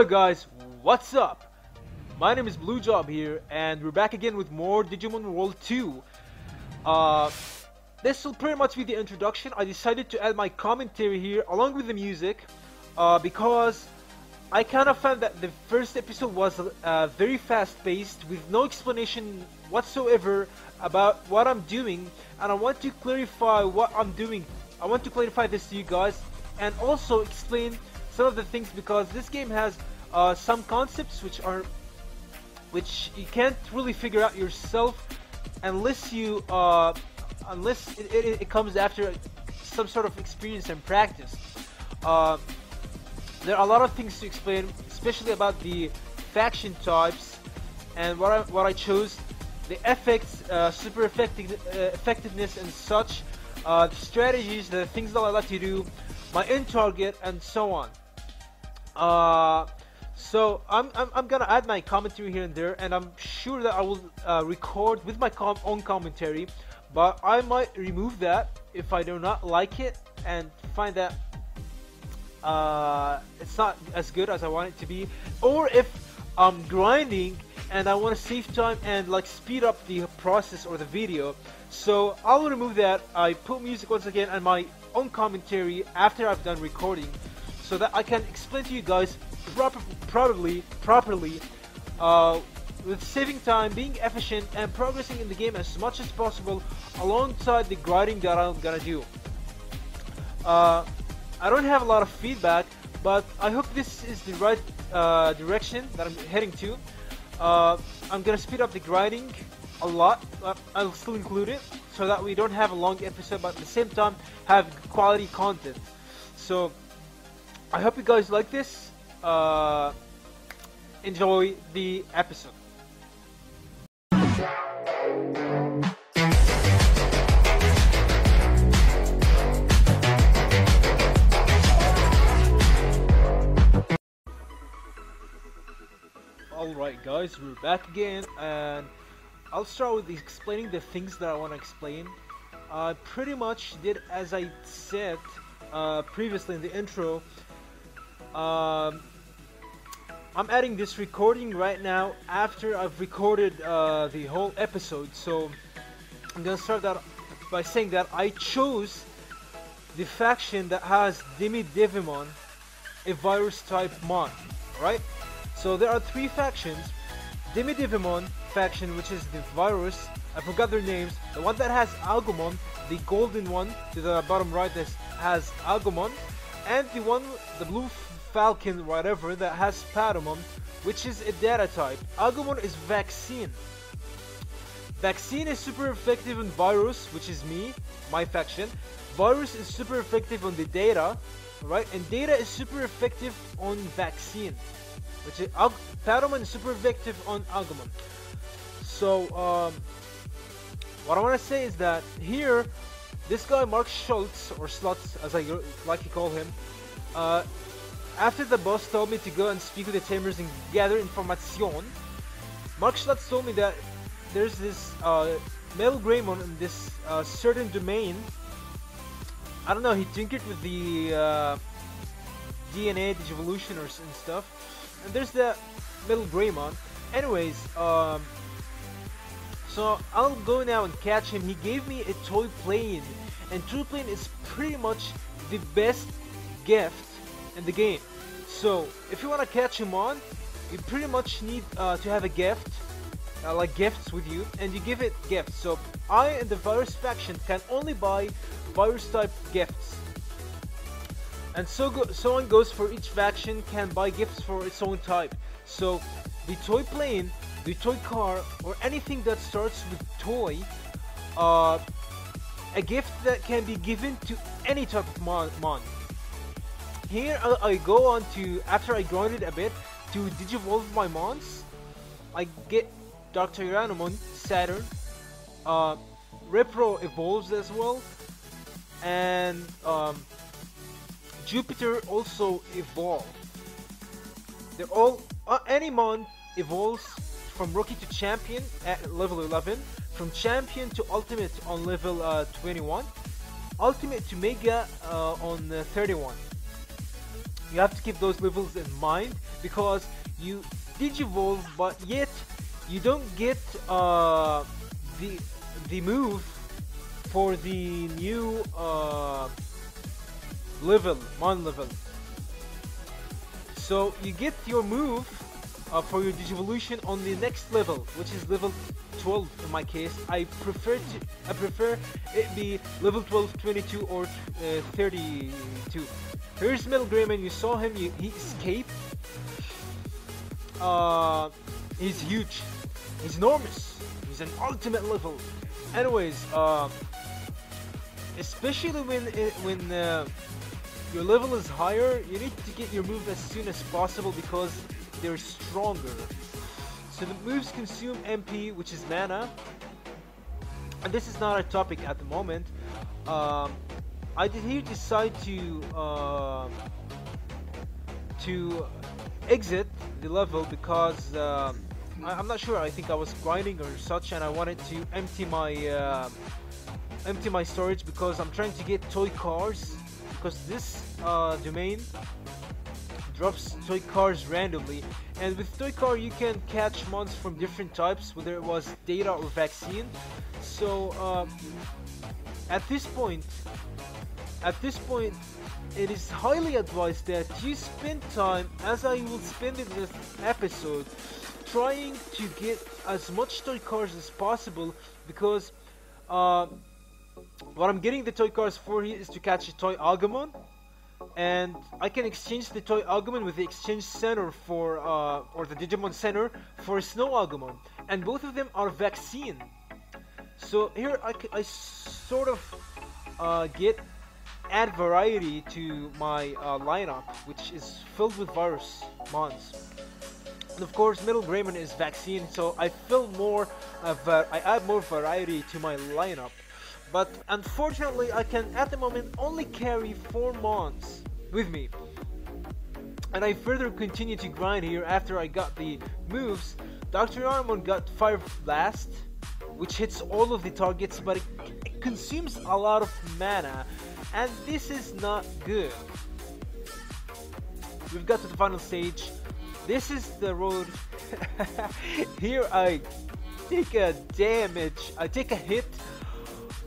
Hello guys, what's up? My name is Blue Job here, and we're back again with more Digimon World 2. This will pretty much be the introduction. I decided to add my commentary here along with the music because I kind of found that the first episode was very fast-paced with no explanation whatsoever about what I'm doing, and I want to clarify what I'm doing. I want to clarify this to you guys and also explain some of the things, because this game has some concepts which you can't really figure out yourself unless it comes after some sort of experience and practice. There are a lot of things to explain, especially about the faction types and what I chose, the effects, super effectiveness and such, the strategies, the things that I like to do, my end target, and so on. So I'm gonna add my commentary here and there, and I'm sure that I will record with my own commentary, but I might remove that if I do not like it and find that it's not as good as I want it to be, or if I'm grinding and I want to save time and like speed up the process or the video. So I'll remove that. I put music once again and my own commentary after I've done recording, so that I can explain to you guys properly, with saving time, being efficient, and progressing in the game as much as possible alongside the grinding that I'm gonna do. I don't have a lot of feedback, but I hope this is the right direction that I'm heading to. I'm gonna speed up the grinding a lot. I'll still include it so that we don't have a long episode, but at the same time have quality content. So I hope you guys like this. Enjoy the episode. Alright guys, we're back again, and I'll start with explaining the things that I want to explain. I pretty much did as I said previously in the intro. I'm adding this recording right now after I've recorded the whole episode, so I'm gonna start that by saying that I chose the faction that has Dna Digivolution, a virus type mon, right? So there are three factions. Dna Digivolution faction, which is the virus, I forgot their names, the one that has Agumon, the golden one to the bottom right that has Agumon, and the blue Falcon, whatever, that has Patamon, which is a data type. Agumon is Vaccine. Vaccine is super effective on Virus, which is me, my faction. Virus is super effective on the Data, right? And Data is super effective on Vaccine, which is Patamon is super effective on Agumon. So what I want to say is that here, this guy Mark Schultz, or Slutz as I like to call him, after the boss told me to go and speak with the tamers and gather information, Mark Schultz told me that there's this male Greymon in this certain domain. I don't know, he tinkered with the Dna Digivolution and stuff, and there's the male Greymon. Anyways, so I'll go now and catch him. He gave me a toy plane, and toy plane is pretty much the best gift in the game. So if you want to catch him on, you pretty much need to have a gift, like gifts with you, and you give it gifts. So I and the virus faction can only buy virus type gifts, and so on goes for each faction can buy gifts for its own type. So the toy plane, the toy car, or anything that starts with toy, a gift that can be given to any type of mon. Here I go on to, after I grinded a bit, to digivolve my mons. I get Dr. Uranomon, Saturn, Repro evolves as well, and Jupiter also evolve. They're all, any mon evolves from rookie to champion at level 11, from champion to ultimate on level 21, ultimate to mega on 31. You have to keep those levels in mind because you digivolve, but yet you don't get the move for the new level, mon level. So you get your move for your Digivolution on the next level, which is level 12 in my case. I prefer it be level 12, 22, or 32. Here's Metal Greymon. You saw him. He escaped. He's huge. He's enormous. He's an ultimate level. Anyways, especially when your level is higher, you need to get your move as soon as possible because they're stronger. So the moves consume MP, which is mana, and this is not a topic at the moment. I did here decide to exit the level because I'm not sure. I think I was grinding or such, and I wanted to empty my storage because I'm trying to get toy cars. Because this domain drops toy cars randomly, and with toy car you can catch mons from different types, whether it was data or vaccine. So at this point it is highly advised that you spend time, as I will spend in this episode, trying to get as much toy cars as possible, because what I'm getting the toy cars for here is to catch a toy Agumon, and I can exchange the toy Agumon with the exchange center for or the Digimon center for a snow Agumon, and both of them are vaccine. So here I sort of add variety to my lineup, which is filled with virus mons. And of course, Metal Greymon is vaccine, so I add more variety to my lineup. But unfortunately, I can at the moment only carry 4 mons with me. And I further continue to grind here after I got the moves. Dr. Armon got Fire Blast, which hits all of the targets, but it consumes a lot of mana, and this is not good. We've got to the final stage. This is the road. Here I take a damage. I take a hit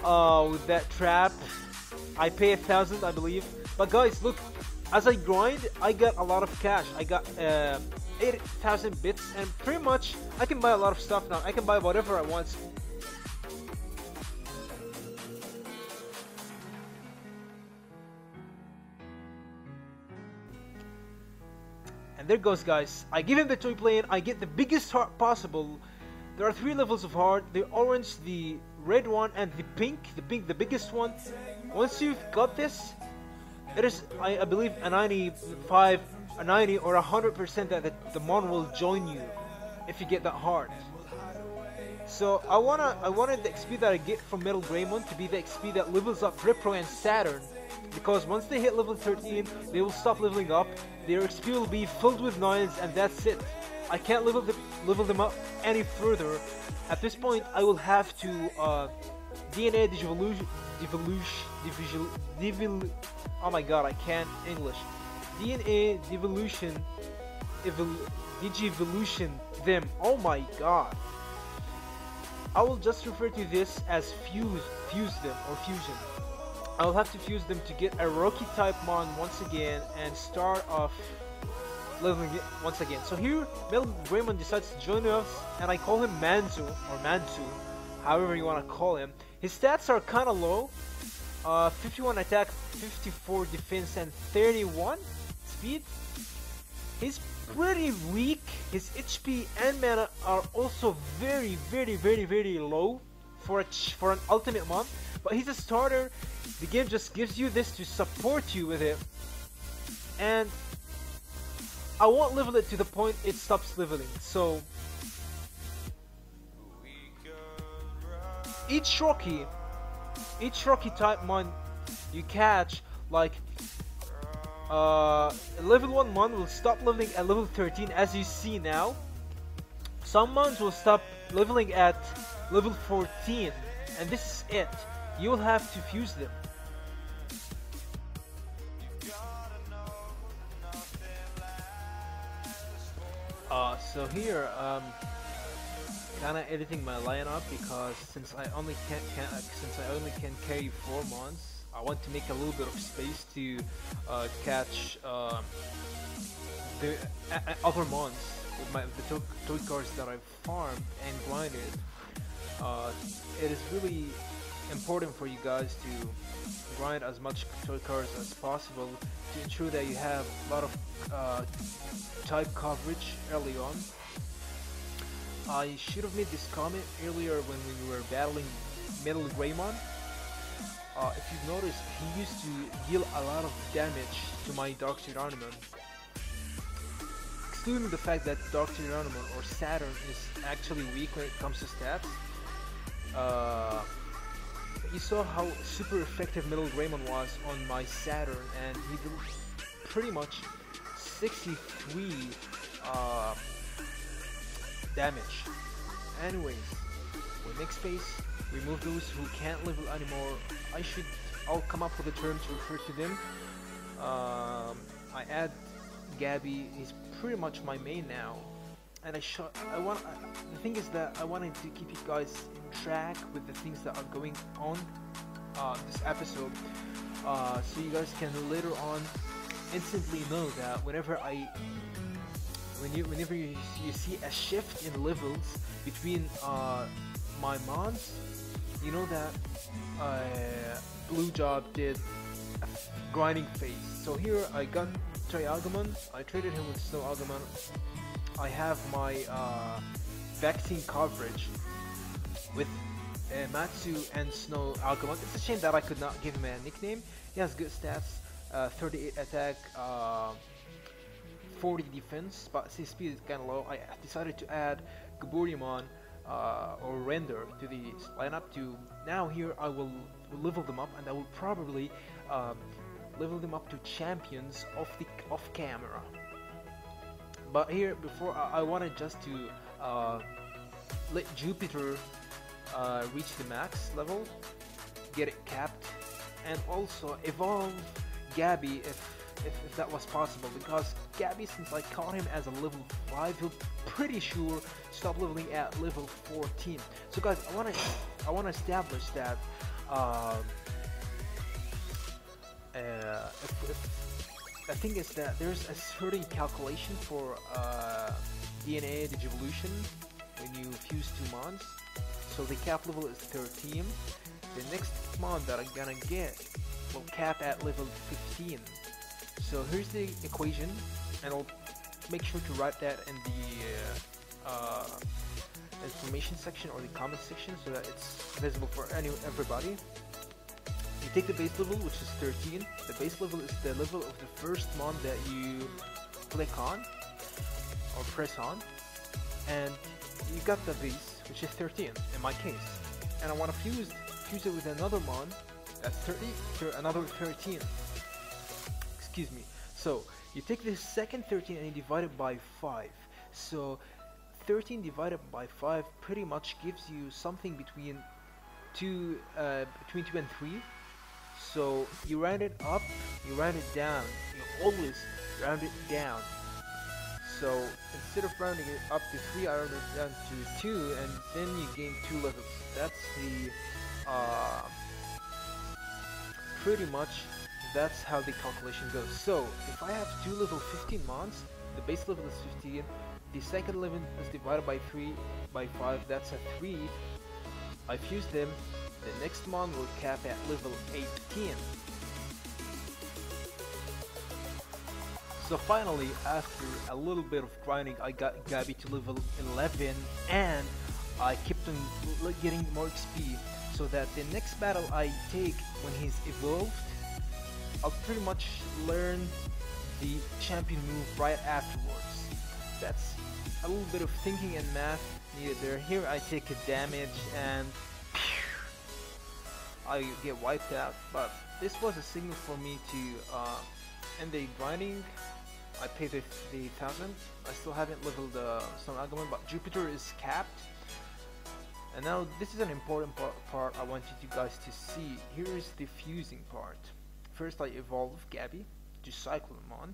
with that trap. I pay 1,000, I believe. But guys, look, as I grind, I got a lot of cash. I got 8,000 bits, and pretty much I can buy a lot of stuff now. I can buy whatever I want. And there goes, guys. I give him the toy plane. I get the biggest heart possible. There are 3 levels of heart: the orange, the red one, and the pink. The biggest one. Once you've got this, it is, I believe, a 95, a 90, or 100% that the mon will join you if you get that heart. So I wanted the XP that I get from Metal Greymon to be the XP that levels up Repro and Saturn, because once they hit level 13, they will stop leveling up. Their XP will be filled with 9s, and that's it. I can't level them up any further. At this point, I will have to Dna Digivolution. Oh my god, I can't English. Dna Digivolution them. Oh my god. I will just refer to this as fuse them, or fusion. I will have to fuse them to get a Rocky type mon once again and start off leveling it once again. So here, Metal Greymon decides to join us, and I call him Manzu, or Mansu, however you want to call him. His stats are kind of low. 51 attack, 54 defense, and 31 speed. He's pretty weak. His HP and mana are also very low for an ultimate mon. But he's a starter. The game just gives you this to support you with it. And I won't level it to the point it stops leveling. So each Rocky type mon you catch, like level 1 mon will stop leveling at level 13, as you see now. Some mons will stop leveling at level 14, and this is it. You will have to fuse them. So here, kind of editing my lineup because since I only can carry 4 months, I want to make a little bit of space to catch the other months with the toy cards that I've farmed and grinded. It is really important for you guys to grind as much toy cards as possible to ensure that you have a lot of type coverage early on. I should have made this comment earlier when we were battling Metal Greymon. If you've noticed, he used to deal a lot of damage to my Dark Tyrannomon. Excluding the fact that Dark Tyrannomon or Saturn is actually weak when it comes to stats, you saw how super effective Metal Greymon was on my Saturn, and he did pretty much 63 damage. Anyways, we make space, remove those who can't level anymore. I'll come up with a term to refer to them. I add Gabby. He's pretty much my main now, and the thing is that I wanted to keep you guys in track with the things that are going on this episode, so you guys can later on instantly know that whenever you see a shift in levels between my mons, you know that Blue Job did a grinding phase. So here I got Triagamon, I traded him with Snow Agumon. I have my vaccine coverage with Matsu and Snow Agumon. It's a shame that I could not give him a nickname. He has good stats, 38 attack, 40 defense, but his speed is kinda low. I decided to add Gaburimon or Render to the lineup. Now here I will level them up, and I will probably level them up to champions off camera. But here, before I wanted just to let Jupiter reach the max level, get it capped, and also evolve Gabby if that was possible, because Gabby, since I caught him as a level 5, he'll pretty sure stop leveling at level 14. So guys, I wanna establish that the thing is that there's a certain calculation for Dna Digivolution when you fuse 2 mons. So the cap level is 13. The next mon that I'm gonna get will cap at level 15. So here's the equation, and I'll make sure to write that in the information section or the comment section so that it's visible for everybody. You take the base level, which is 13. The base level is the level of the first mon that you click on or press on, and you got the base, which is 13 in my case. And I want to fuse it with another mon that's 30 to another 13. Excuse me. So you take the second 13 and you divide it by 5. So 13 divided by 5 pretty much gives you something between 2 and 3. So you round it up, you round it down. You always round it down. So instead of rounding it up to 3, I round it down to 2, and then you gain 2 levels. That's the pretty much that's how the calculation goes. So if I have 2 level 15 mons, the base level is 15. The second level is divided by 3 by 5. That's a 3. I fuse them. The next mon will cap at level 18. So finally, after a little bit of grinding, I got Gabby to level 11, and I kept on getting more XP, so that the next battle I take when he's evolved, I'll pretty much learn the champion move right afterwards. That's a little bit of thinking and math needed there. Here I take a damage and I get wiped out, but this was a signal for me to end the grinding. I paid the 1,000. I still haven't leveled some Agumon, but Jupiter is capped. And now this is an important part I want you guys to see. Here is the fusing part. First I evolve Gabby to Cyclomon,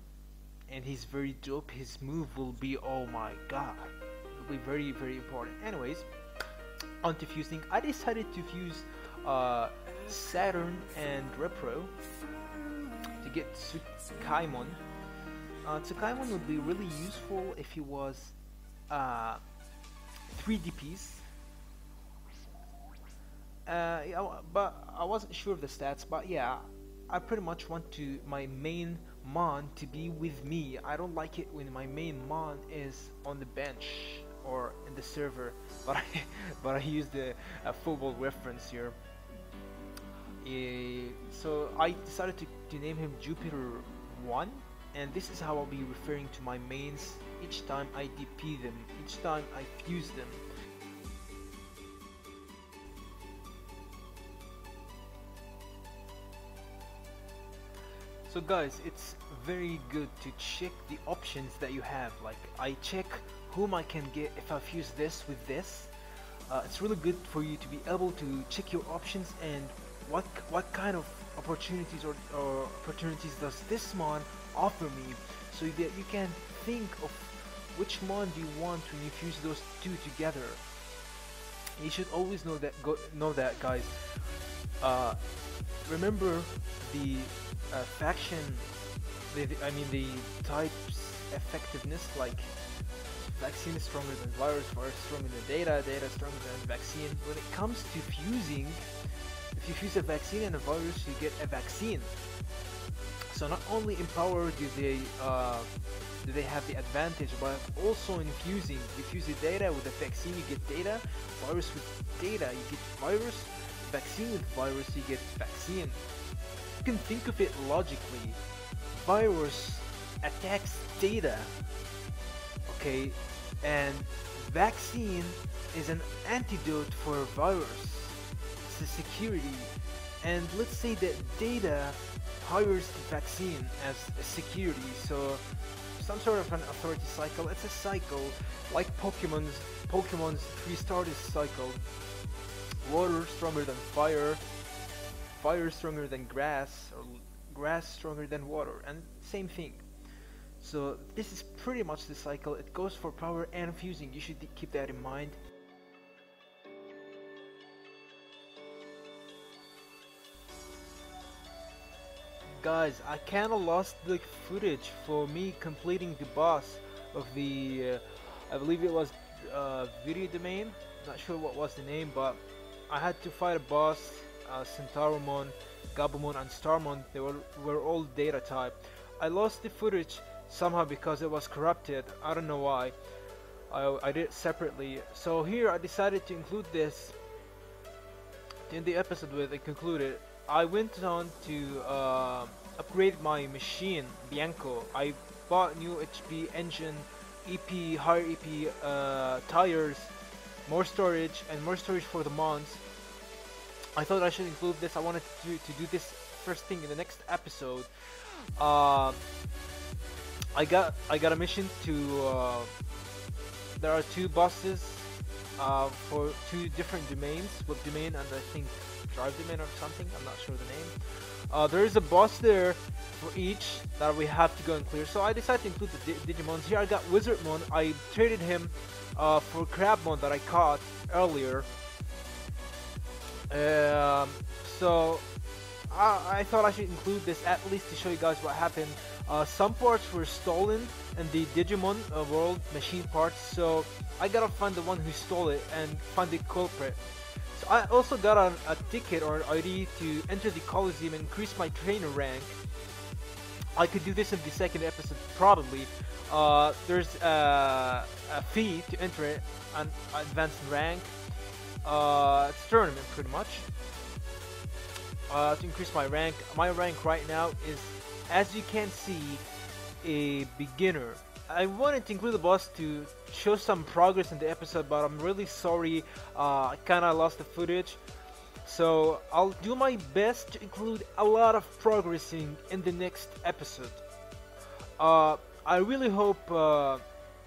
and he's very dope. His move will be, oh my god, it'll be very very important. Anyways, on to fusing. I decided to fuse Saturn and Repro to get Tsukaimon. Tsukaimon would be really useful if he was 3D piece. Yeah, but I wasn't sure of the stats. But yeah, I pretty much want to my main Mon to be with me. I don't like it when my main Mon is on the bench or in the server. But I used a football reference here. So I decided to name him Jupiter 1, and this is how I'll be referring to my mains each time I DP them, each time I fuse them. So guys, it's very good to check the options that you have. Like, I check whom I can get if I fuse this with this. It's really good for you to be able to check your options and what kind of opportunities or opportunities does this mon offer me, so that you can think of which mon do you want when you fuse those two together. You should always know that, guys. Remember the faction, I mean the type's effectiveness. Like, vaccine is stronger than virus, virus is stronger than data, data is stronger than vaccine. When it comes to fusing, if you fuse a vaccine and a virus, you get a vaccine. So not only in power do they have the advantage, but also in fusing. You fuse the data with a vaccine, you get data. Virus with data, you get virus. Vaccine with virus, you get vaccine. You can think of it logically. Virus attacks data, okay, and vaccine is an antidote for a virus. It's a security, and let's say that data hires the vaccine as a security, so some sort of an authority cycle. It's a cycle like Pokemon's 3 cycle. Water stronger than fire, fire stronger than grass, or grass stronger than water, and same thing. So this is pretty much the cycle. It goes for power and fusing. You should keep that in mind. Guys, I kinda lost the footage for me completing the boss of the I believe it was video domain. Not sure what was the name, but I had to fight a boss, Centauromon, Gabumon, and Starmon. They were all data type. I lost the footage somehow because it was corrupted. I don't know why. I did it separately. So here I decided to include this in the episode with it concluded. I went on to upgrade my machine, Bianco. I bought new HP engine, EP, higher EP tires, more storage, and more storage for the mons. I thought I should include this. I wanted to do this first thing in the next episode. I got a mission to. There are 2 bosses for 2 different domains, web domain and I think drive domain or something. I'm not sure the name. There is a boss there for each that we have to go and clear. So I decided to include the Digimons. Here I got Wizardmon. I traded him for Crabmon that I caught earlier. So I thought I should include this at least to show you guys what happened. Some parts were stolen in the Digimon world, machine parts, so I gotta find the one who stole it and find the culprit. So I also got a ticket or an ID to enter the Coliseum and increase my trainer rank. I could do this in the second episode probably. There's a fee to enter it and advance rank. It's a tournament pretty much. To increase my rank. My rank right now is, as you can see, a beginner. I wanted to include the boss to show some progress in the episode, but I'm really sorry. I kinda lost the footage. So I'll do my best to include a lot of progressing in the next episode. I really hope.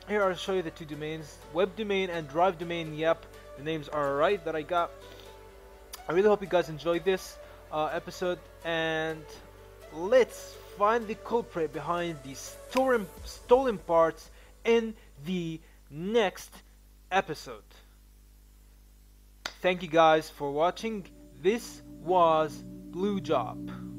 Here I'll show you the 2 domains, web domain and drive domain. Yep, the names are right that I got. I really hope you guys enjoyed this episode, and let's find the culprit behind the stolen parts in the next episode. Thank you guys for watching. This was Blue Job.